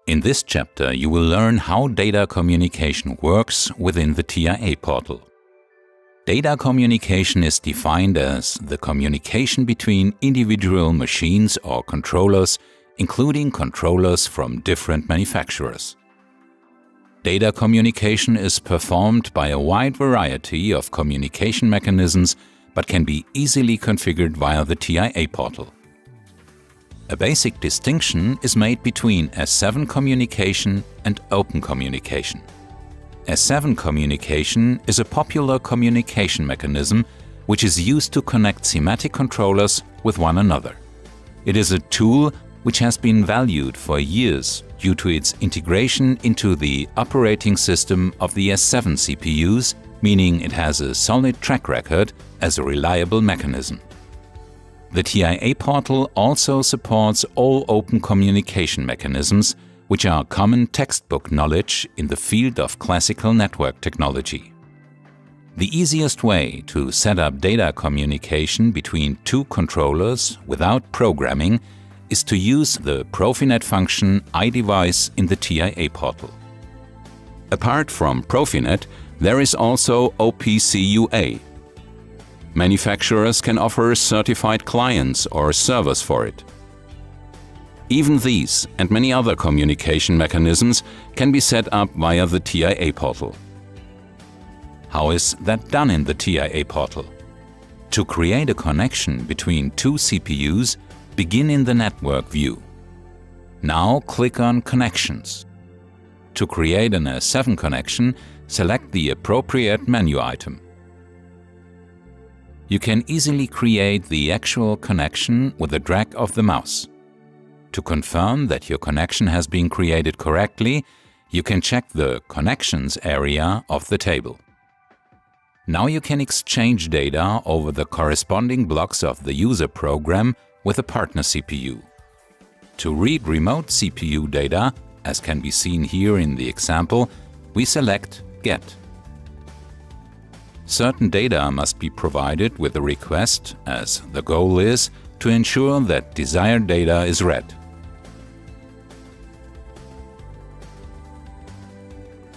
In this chapter, you will learn how data communication works within the TIA portal. Data communication is defined as the communication between individual machines or controllers, including controllers from different manufacturers. Data communication is performed by a wide variety of communication mechanisms, but can be easily configured via the TIA portal. A basic distinction is made between S7 communication and open communication. S7 communication is a popular communication mechanism which is used to connect SIMATIC controllers with one another. It is a tool which has been valued for years due to its integration into the operating system of the S7 CPUs, meaning it has a solid track record as a reliable mechanism. The TIA portal also supports all open communication mechanisms, which are common textbook knowledge in the field of classical network technology. The easiest way to set up data communication between two controllers without programming is to use the Profinet function iDevice in the TIA portal. Apart from Profinet, there is also OPC-UA. Manufacturers can offer certified clients or servers for it. Even these and many other communication mechanisms can be set up via the TIA portal. How is that done in the TIA portal? To create a connection between two CPUs, begin in the Network view. Now click on Connections. To create an S7 connection, select the appropriate menu item. You can easily create the actual connection with a drag of the mouse. To confirm that your connection has been created correctly, you can check the Connections area of the table. Now you can exchange data over the corresponding blocks of the user program with a partner CPU. To read remote CPU data, as can be seen here in the example, we select Get. Certain data must be provided with a request, as the goal is to ensure that desired data is read.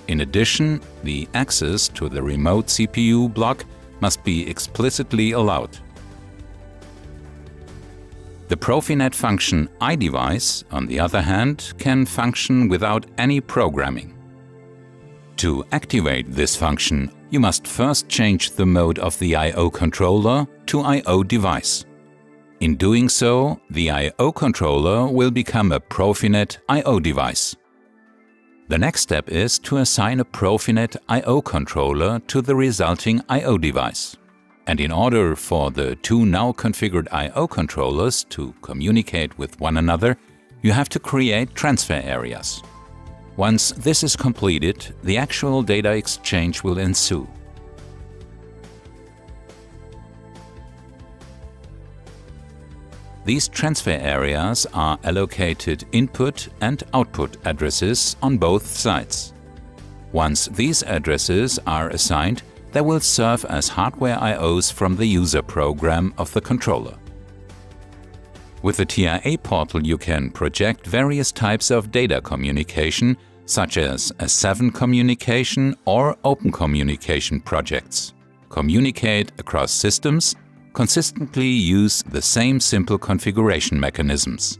In addition, the access to the remote CPU block must be explicitly allowed. The Profinet function iDevice, on the other hand, can function without any programming. To activate this function, you must first change the mode of the I/O controller to I/O device. In doing so, the I/O controller will become a Profinet I/O device. The next step is to assign a Profinet I/O controller to the resulting I/O device. And in order for the two now configured I/O controllers to communicate with one another, you have to create transfer areas. Once this is completed, the actual data exchange will ensue. These transfer areas are allocated input and output addresses on both sides. Once these addresses are assigned, they will serve as hardware I/Os from the user program of the controller. With the TIA portal, you can project various types of data communication, such as S7 communication or open communication projects. Communicate across systems, consistently use the same simple configuration mechanisms.